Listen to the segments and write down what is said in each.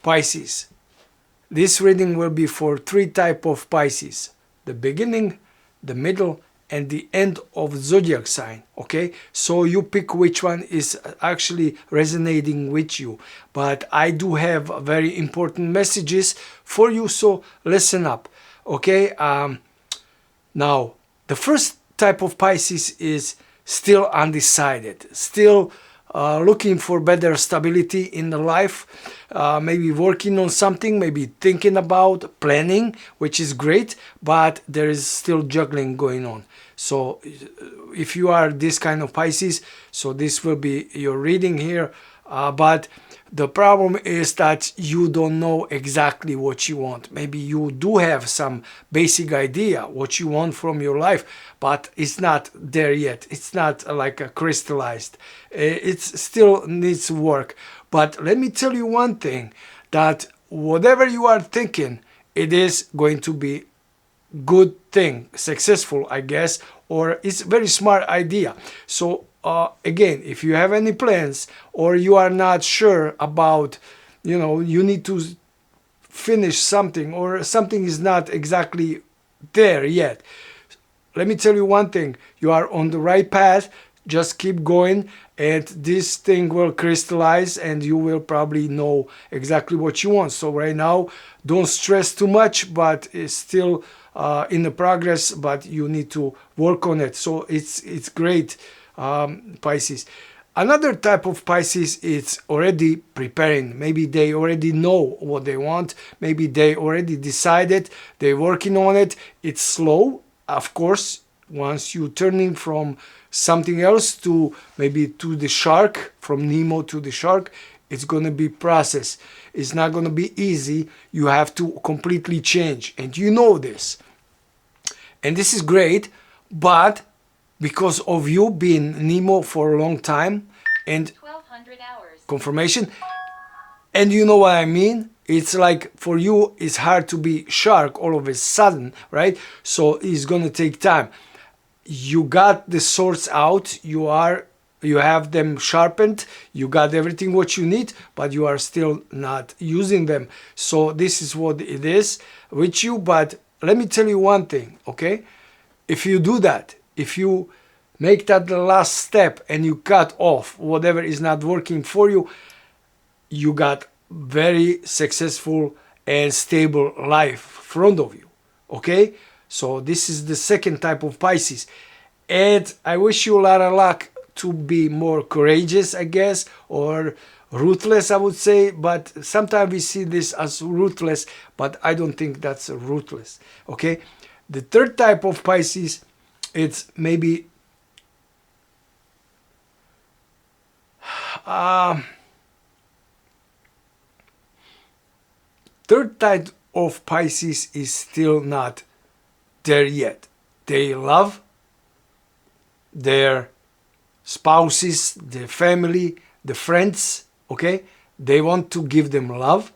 Pisces. This reading will be for 3 types of Pisces: the beginning, the middle, and the end of zodiac sign. Okay, so you pick which one is actually resonating with you, but I do have very important messages for you, so listen up. Okay, now the first type of Pisces is still undecided, still looking for better stability in the life, maybe working on something, maybe thinking about planning, which is great, but there is still juggling going on. So if you are this kind of Pisces, so this will be your reading here, but the problem is that you don't know exactly what you want. Maybe you do have some basic idea what you want from your life, but it's not there yet. It's not like a crystallized. It still needs work. But let me tell you one thing, that whatever you are thinking, it is going to be good thing, successful, I guess, or it's a very smart idea. So again, if you have any plans, or you are not sure about, you need to finish something, or something is not exactly there yet, let me tell you one thing, you are on the right path. Just keep going, and this thing will crystallize, and you will probably know exactly what you want. So right now, don't stress too much, but it's still in the progress, but you need to work on it. So it's great, Pisces. Another type of Pisces is already preparing. Maybe they already know what they want. Maybe they already decided. They're working on it. It's slow, of course. Once you turning from something else to maybe to the shark, from Nemo to the shark, it's going to be process. It's not going to be easy. You have to completely change, and you know this. And this is great, but because of you being Nemo for a long time and 1200 hours confirmation, and you know what I mean, it's like for you it's hard to be shark all of a sudden, right? So it's gonna take time. You got the swords out, you have them sharpened, you got everything what you need, but you are still not using them. So this is what it is with you. But let me tell you one thing, okay? If you do that, if you make that the last step and you cut off whatever is not working for you, you got very successful and stable life in front of you. Okay, so this is the second type of Pisces, and I wish you a lot of luck to be more courageous, I guess, or ruthless, I would say. But sometimes we see this as ruthless, but I don't think that's ruthless. Okay, the third type of Pisces, it's maybe third type of Pisces is still not there yet. They love their spouses, their family, the friends, okay? They want to give them love.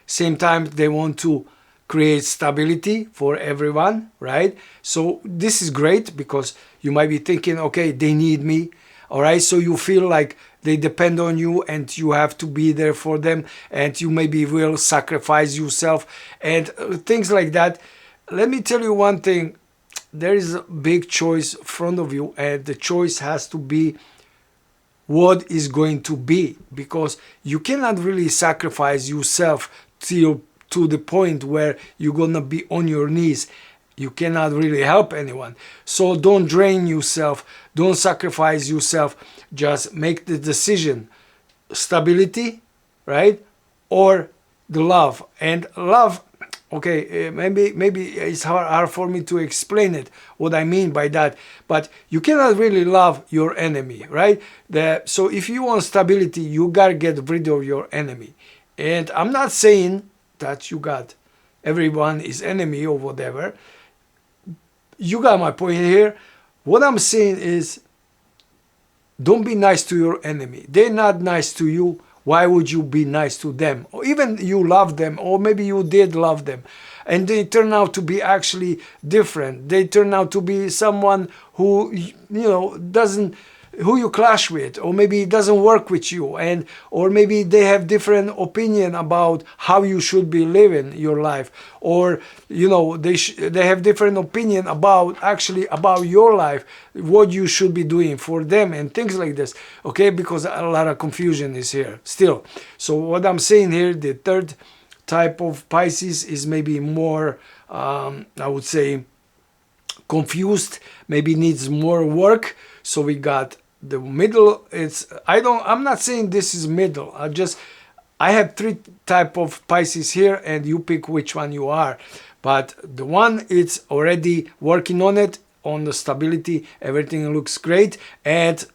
Same time, they want to create stability for everyone, right? So this is great, because you might be thinking, okay, they need me, all right? So you feel like they depend on you and you have to be there for them, and you maybe will sacrifice yourself and things like that. Let me tell you one thing, there is a big choice in front of you, and the choice has to be what is going to be, because you cannot really sacrifice yourself to the point where you're gonna be on your knees. You cannot really help anyone. So don't drain yourself, don't sacrifice yourself, just make the decision, stability, right, or the love. And love, okay, maybe it's hard for me to explain it, what I mean by that, but you cannot really love your enemy, right? So if you want stability, you gotta get rid of your enemy. And I'm not saying that you got everyone is enemy or whatever. You got my point here. What I'm saying is, don't be nice to your enemy. They're not nice to you. Why would you be nice to them? Or even you love them, or maybe you did love them, and they turn out to be actually different. They turn out to be someone who, doesn't who you clash with, or maybe it doesn't work with you, and or maybe they have different opinion about how you should be living your life, or you know, they have different opinion about actually about your life, what you should be doing for them and things like this. Okay, because a lot of confusion is here still. So what I'm saying here, the third type of Pisces is maybe more I would say confused, maybe needs more work. So we got the middle. I'm not saying this is middle. I have three type of Pisces here, and you pick which one you are. But the one it's already working on it, on the stability, everything looks great,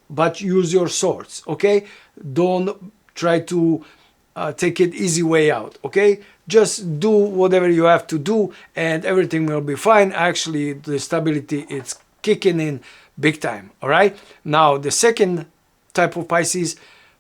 but use your swords, okay? Don't try to take it easy way out, okay? Just do whatever you have to do and everything will be fine. Actually, the stability, it's kicking in big time, all right? Now, the second type of Pisces,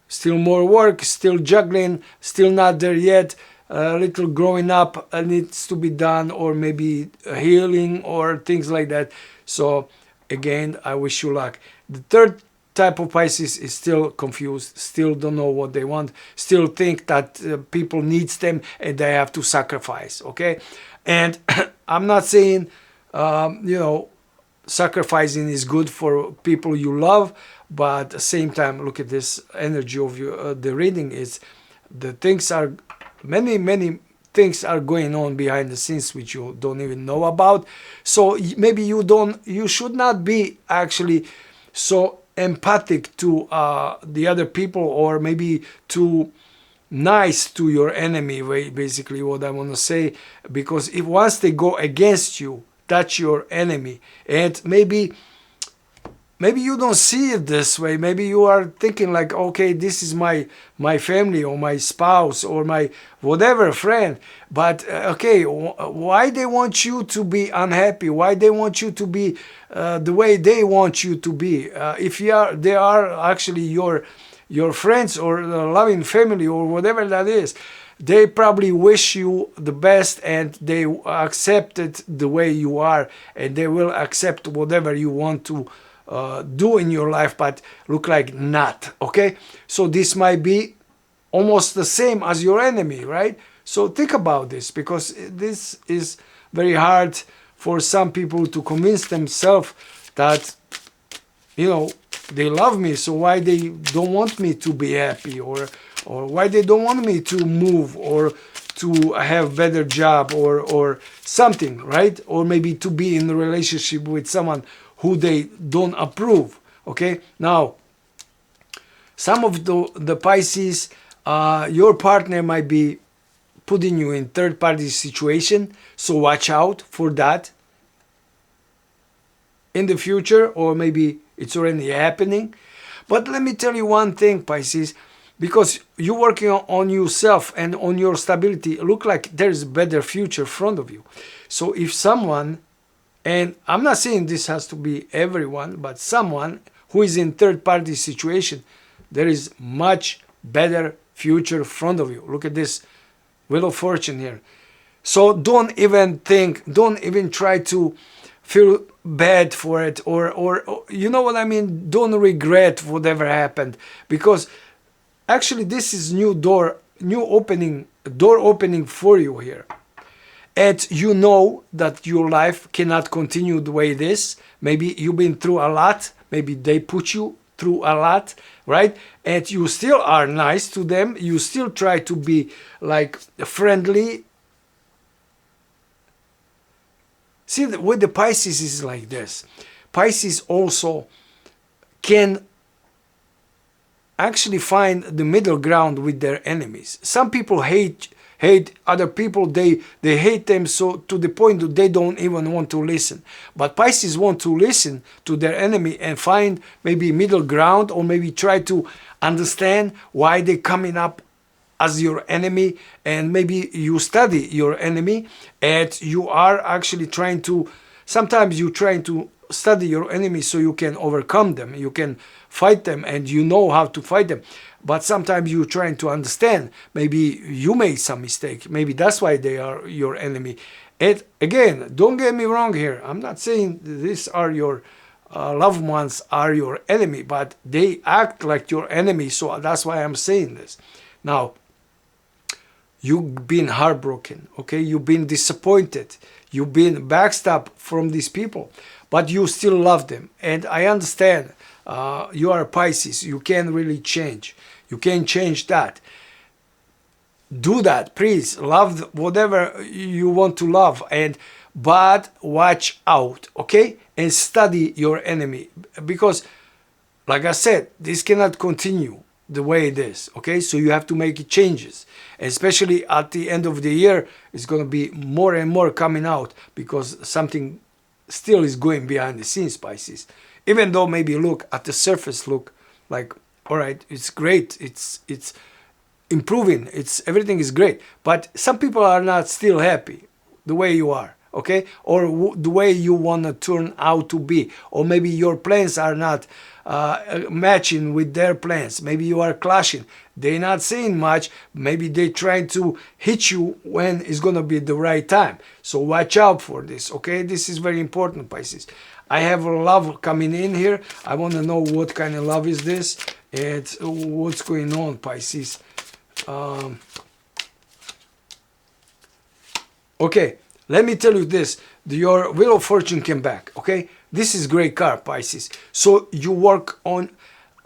still more work, still juggling, still not there yet. A little growing up needs to be done, or maybe healing or things like that. So again, I wish you luck. The third type of Pisces is still confused, still don't know what they want, still think that people needs them and they have to sacrifice, okay? And I'm not saying, you know, sacrificing is good for people you love, but at the same time, look at this energy of the reading. Is the things are, many things are going on behind the scenes which you don't even know about. So maybe you should not be actually so empathic to the other people, or maybe too nice to your enemy, basically what I want to say, because if once they go against you, that's your enemy. And maybe you don't see it this way. Maybe you are thinking like, okay, this is my family or my spouse or my whatever friend. But okay, why they want you to be unhappy? Why they want you to be the way they want you to be? If they are actually your friends or loving family or whatever that is, they probably wish you the best and they accept it the way you are, and they will accept whatever you want to do in your life, but look like not, okay? So this might be almost the same as your enemy, right? So think about this, because this is very hard for some people to convince themselves that, you know, they love me, so why they don't want me to be happy, or why they don't want me to move, or to have better job, or something, right? Or maybe to be in a relationship with someone who they don't approve, okay? Now, some of the Pisces, your partner might be putting you in third-party situation, so watch out for that in the future, or maybe it's already happening. But let me tell you one thing, Pisces, because you're working on yourself and on your stability, it look like there's a better future in front of you. So if someone, and I'm not saying this has to be everyone, but someone who is in third-party situation, there is much better future in front of you. Look at this Wheel of Fortune here. So don't even try to feel bad for it, or you know what I mean, don't regret whatever happened, because actually this is door opening for you here. And you know that your life cannot continue the way it is. Maybe you've been through a lot. Maybe they put you through a lot, right? And you still are nice to them. You still try to be like friendly. See, with the Pisces is like this. Pisces also can actually find the middle ground with their enemies. Some people hate other people, they hate them so to the point that they don't even want to listen. But Pisces want to listen to their enemy and find maybe middle ground, or maybe try to understand why they're coming up as your enemy, and maybe you study your enemy and you are actually trying to, sometimes you're trying to study your enemy so you can overcome them, you can fight them, and you know how to fight them. But sometimes you're trying to understand, maybe you made some mistake, maybe that's why they are your enemy. And again, don't get me wrong here, I'm not saying these are your loved ones are your enemy, but they act like your enemy. So that's why I'm saying this. Now, you've been heartbroken, okay? You've been disappointed. You've been backstabbed from these people, but you still love them. And I understand you are Pisces. You can't really change. You can't change that. Do that, please. Love whatever you want to love, but watch out, okay? And study your enemy, because, like I said, this cannot continue the way it is, okay? So you have to make changes, especially at the end of the year. It's going to be more and more coming out, because something still is going behind the scenes, Pisces. Even though maybe look at the surface, look like, all right, it's great, it's improving, everything is great, but some people are not still happy the way you are, okay? Or the way you want to turn out to be, or maybe your plans are not matching with their plans. Maybe you are clashing. They're not saying much. Maybe they trying to hit you when it's going to be the right time. So watch out for this, okay? This is very important, Pisces. I have a love coming in here. I want to know what kind of love is this and what's going on, Pisces. Okay, let me tell you this. Your Wheel of Fortune came back, okay? This is great card, Pisces. So you work on,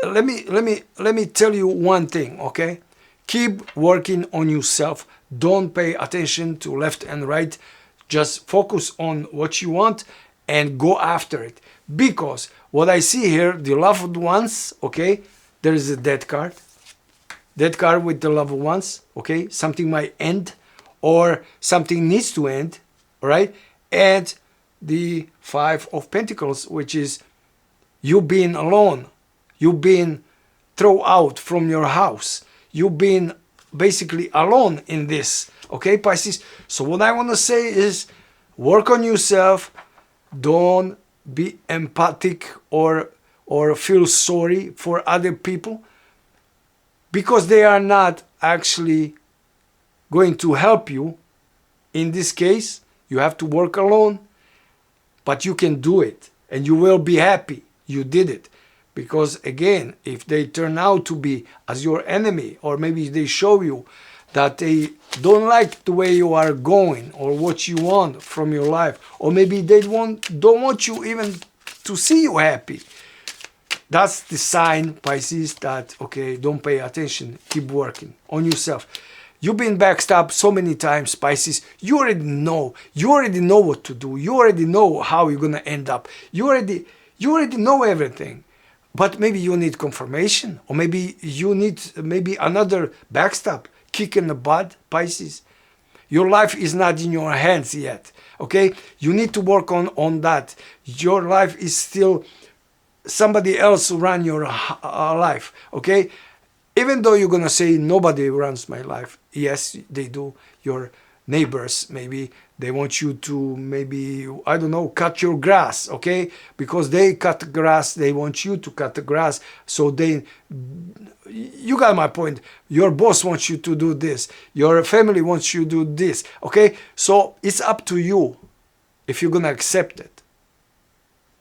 let me tell you one thing, okay? Keep working on yourself. Don't pay attention to left and right. Just focus on what you want and go after it. Because what I see here, the loved ones, okay? There is a death card. Death card with the loved ones, okay? Something might end or something needs to end, all right? And the Five of Pentacles, which is you being alone. You've been thrown out from your house. You've been basically alone in this, okay, Pisces? So what I want to say is work on yourself. Don't be empathic or feel sorry for other people, because they are not actually going to help you. In this case, you have to work alone, but you can do it and you will be happy you did it. Because again, if they turn out to be as your enemy, or maybe they show you that they don't like the way you are going or what you want from your life, or maybe they don't want you even to see you happy, that's the sign, Pisces, that, okay, don't pay attention, keep working on yourself. You've been backstabbed so many times, Pisces. You already know what to do. You already know how you're going to end up. You already know everything. But maybe you need confirmation, or maybe you need another backstab, kick in the butt, Pisces. Your life is not in your hands yet, okay? You need to work on that. Your life is still somebody else run your life, okay? Even though you're gonna say nobody runs my life, yes, they do. Your neighbors, maybe they want you to, maybe, I don't know, cut your grass, okay? Because they cut grass, they want you to cut the grass. So you got my point. Your boss wants you to do this. Your family wants you to do this, okay? So it's up to you if you're gonna accept it.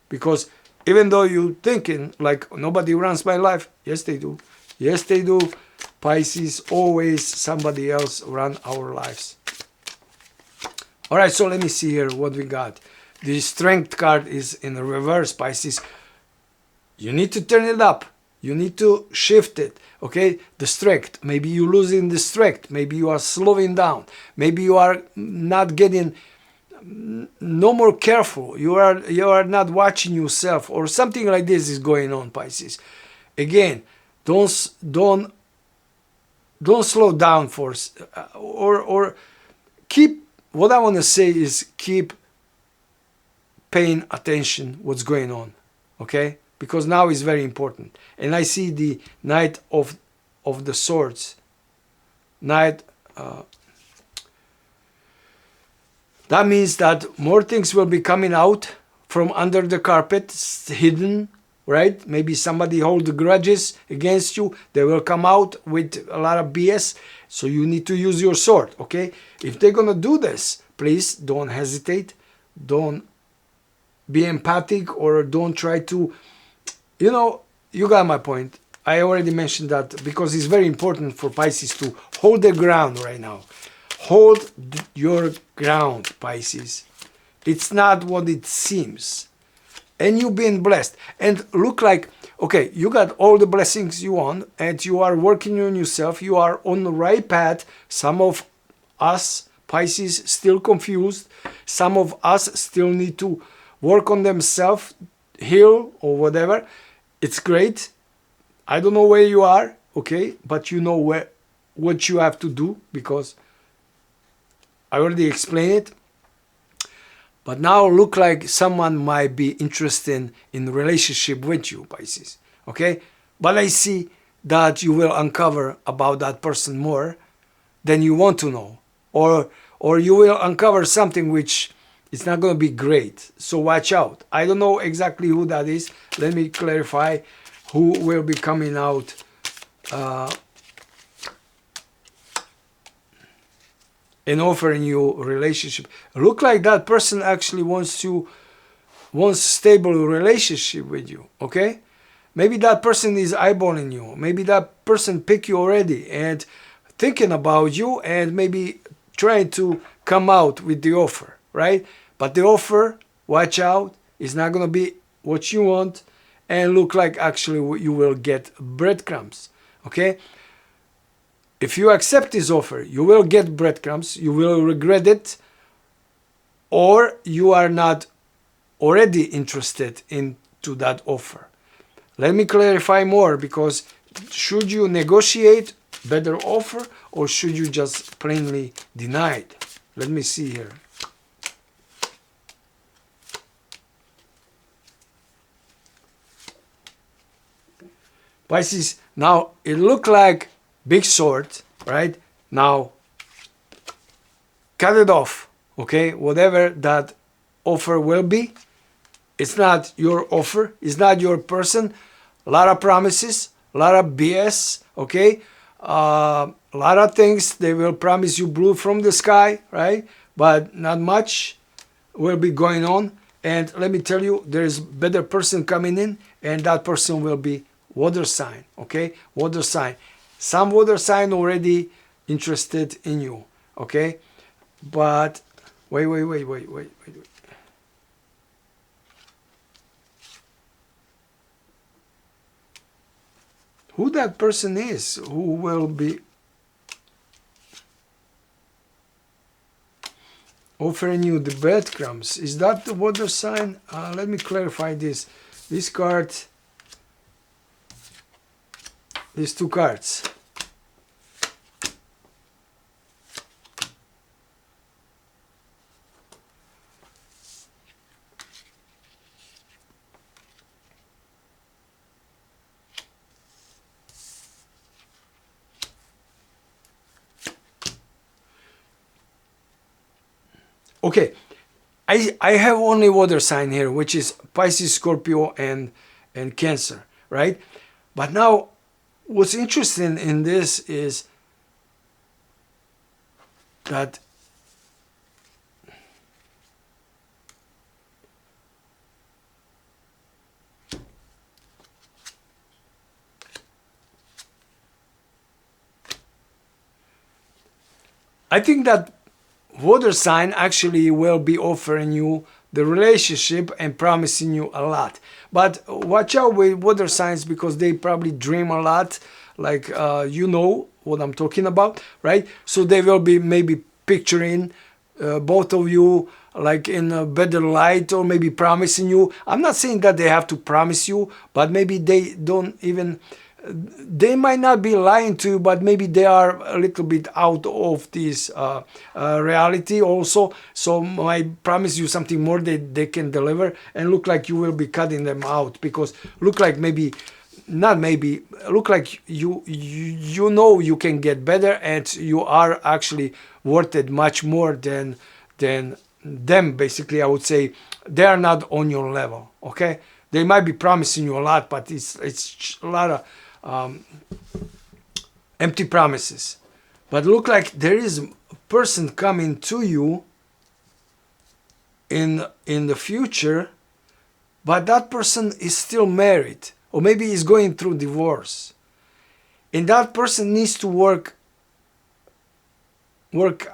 Because even though you're thinking like nobody runs my life, yes they do. Yes they do. Pisces, always somebody else run our lives. All right, so let me see here what we got. The Strength card is in the reverse, Pisces. You need to turn it up. You need to shift it, okay? The Strength. Maybe you're losing the Strength. Maybe you are slowing down. Maybe you are not getting no more careful. You are not watching yourself, or something like this is going on, Pisces. Again, don't slow down or keep. What I want to say is keep paying attention what's going on, okay? Because now is very important. And I see the Knight of the Swords. That means that more things will be coming out from under the carpet, hidden, right? Maybe somebody hold grudges against you. They will come out with a lot of BS. So you need to use your sword, okay? If they're going to do this, please don't hesitate. Don't be empathic or don't try to, you know, you got my point. I already mentioned that because it's very important for Pisces to hold their ground right now. Hold your ground, Pisces. It's not what it seems. And you've been blessed. And look like, okay, you got all the blessings you want and you are working on yourself. You are on the right path. Some of us, Pisces, still confused. Some of us still need to work on themselves, heal or whatever. It's great. I don't know where you are, okay, but you know what you have to do because I already explained it. But now look like someone might be interested in relationship with you, Pisces, okay? But I see that you will uncover about that person more than you want to know. Or you will uncover something which is not going to be great. So watch out. I don't know exactly who that is. Let me clarify who will be coming out and offering you a relationship. Look like that person actually wants stable relationship with you, okay? Maybe that person is eyeballing you. Maybe that person picked you already and thinking about you and maybe trying to come out with the offer, right? But the offer, watch out, is not going to be what you want and look like actually you will get breadcrumbs, okay? If you accept this offer, you will get breadcrumbs, you will regret it, or you are not already interested into that offer. Let me clarify more, because should you negotiate better offer or should you just plainly deny it? Let me see here. Pisces, now it looked like big sword, right? Now, cut it off, okay? Whatever that offer will be, it's not your offer, it's not your person. A lot of promises, a lot of BS, okay? A lot of things, they will promise you blue from the sky, right? But not much will be going on. And let me tell you, there's better person coming in, and that person will be water sign, okay? Water sign. Some water sign already interested in you, okay? But wait. Who that person is, who will be offering you the breadcrumbs? Is that the water sign? Let me clarify this. This card, these two cards. Okay, I have only water sign here, which is Pisces, Scorpio, and Cancer, right? But now, what's interesting in this is that I think that water sign actually will be offering you the relationship and promising you a lot. But watch out with water signs, because they probably dream a lot, like you know what I'm talking about, right? So they will be maybe picturing both of you like in a better light, or maybe promising you. I'm not saying that they have to promise you, but maybe they don't even, they might not be lying to you, but maybe they are a little bit out of this reality also. So might promise you something more that they can deliver, and look like you will be cutting them out, because look like maybe, not maybe, look like you know you can get better, and you are actually worth it much more than them. Basically, I would say they are not on your level, okay? They might be promising you a lot, but it's a lot of empty promises. But look like there is a person coming to you in the future, but that person is still married, or maybe is going through divorce. And that person needs to work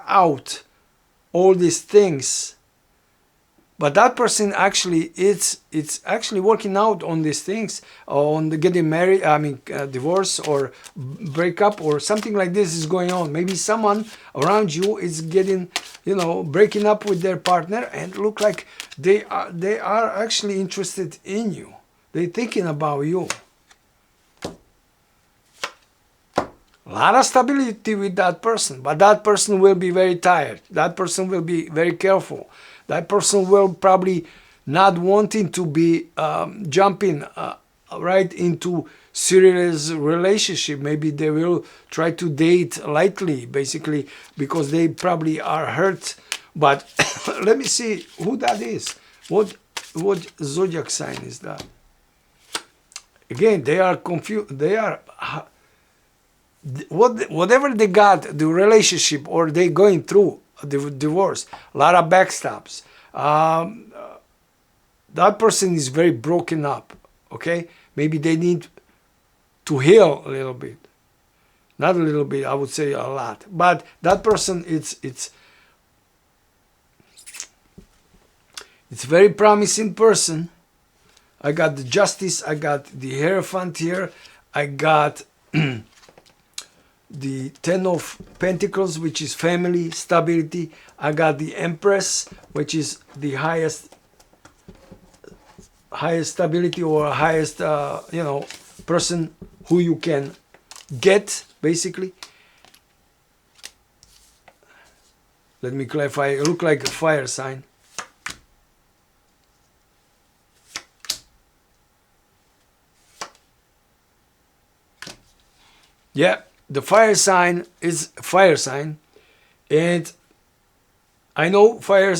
out all these things. But that person actually, it's actually working out on these things, on the getting married, divorce or breakup or something like this is going on. Maybe someone around you is getting, breaking up with their partner, and look like they are actually interested in you. They're thinking about you. A lot of stability with that person, but that person will be very tired. That person will be very careful. That person will probably not wanting to be jumping right into serious relationship. Maybe they will try to date lightly, basically, because they probably are hurt. But let me see who that is. What zodiac sign is that? Again, they are confused. They are whatever they got, the relationship, or they going through the divorce, a lot of backstabs. That person is very broken up. Okay, maybe they need to heal a little bit. Not a little bit, I would say a lot. But that person, it's very promising person. I got the Justice, I got the Hierophant here, I got the Ten of Pentacles, which is family, stability. I got the Empress, which is the highest stability, or highest, person who you can get, basically. Let me clarify. It look like a fire sign. Yeah. The fire sign is fire sign, and I know fire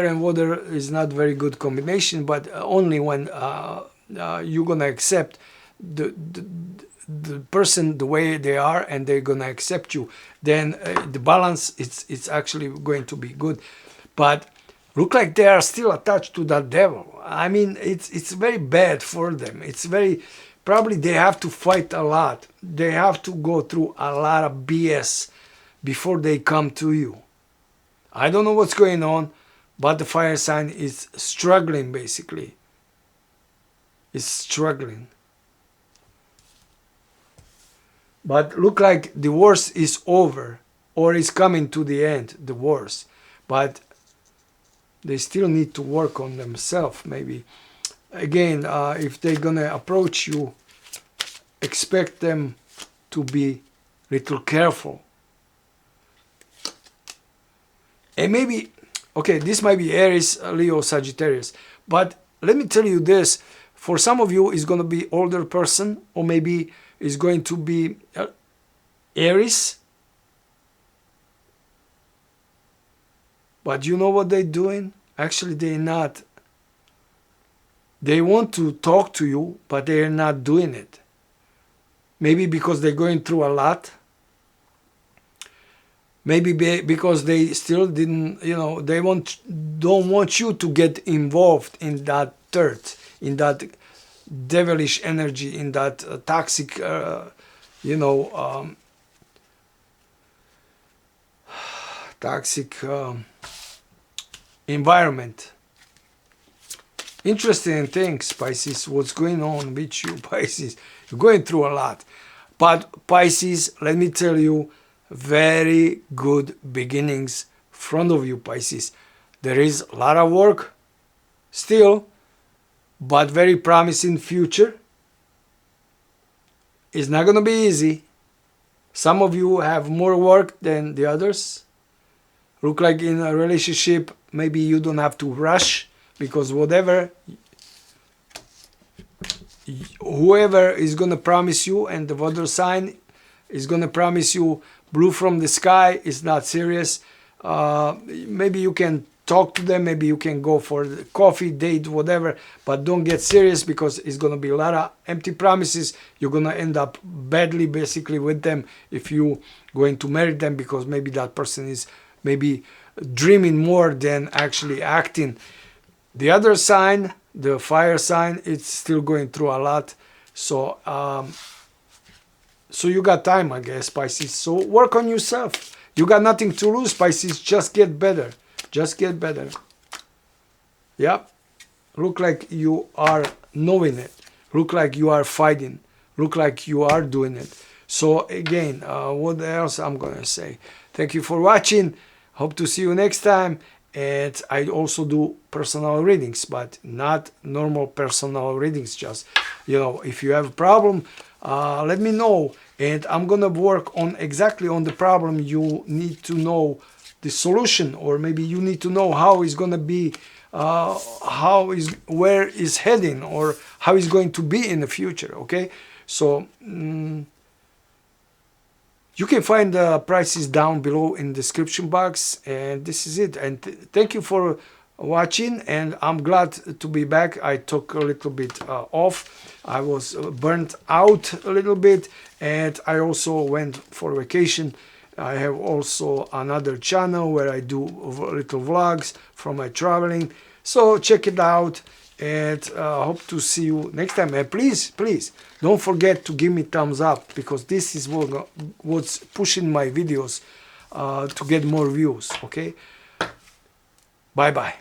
and water is not very good combination, but only when you're gonna accept the person the way they are, and they're gonna accept you, then the balance it's actually going to be good. But look like they are still attached to that devil. I mean, it's very bad for them. It's very. Probably they have to fight a lot. They have to go through a lot of BS before they come to you. I don't know what's going on, but the fire sign is struggling, basically. It's struggling. But look like the worst is over, or is coming to the end, the worst. But they still need to work on themselves, maybe. Again, if they're gonna approach you, expect them to be a little careful. And maybe, okay, this might be Aries, Leo, Sagittarius. But let me tell you this, for some of you, it's gonna be older person, or maybe it's going to be Aries. But you know what they're doing? Actually, they're not. They want to talk to you, but they're not doing it. Maybe because they're going through a lot. Maybe because they still didn't, they don't want you to get involved in that dirt, in that devilish energy, in that toxic, toxic environment. Interesting things, Pisces. What's going on with you, Pisces? You're going through a lot. But Pisces, let me tell you, very good beginnings in front of you, Pisces. There is a lot of work still, but very promising future. It's not going to be easy. Some of you have more work than the others. Look like in a relationship, maybe you don't have to rush, because whoever is going to promise you, and the water sign is going to promise you blue from the sky, is not serious. Maybe you can talk to them, maybe you can go for the coffee date, whatever, but don't get serious, because it's going to be a lot of empty promises. You're going to end up badly, basically, with them if you're going to marry them, because maybe that person is maybe dreaming more than actually acting. The other sign, The fire sign, it's still going through a lot. So so you got time, I guess, Pisces. So work on yourself. You got nothing to lose, Pisces. Just get better. Just get better. Yep. Look like you are knowing it. Look like you are fighting. Look like you are doing it. So again, what else I'm gonna say? Thank you for watching. Hope to see you next time. And I also do personal readings, but not normal personal readings. Just, you know, if you have a problem, let me know, and I'm gonna work on exactly on the problem. You need to know the solution, or maybe you need to know how it's gonna be, where is heading, or how it's going to be in the future. Okay, so you can find the prices down below in the description box, and this is it. And thank you for watching, and I'm glad to be back. I took a little bit off. I was burnt out a little bit, and I also went for vacation. I have also another channel where I do little vlogs from my traveling, so check it out, and hope to see you next time. And please don't forget to give me thumbs up, because this is what's pushing my videos to get more views. Okay, bye bye.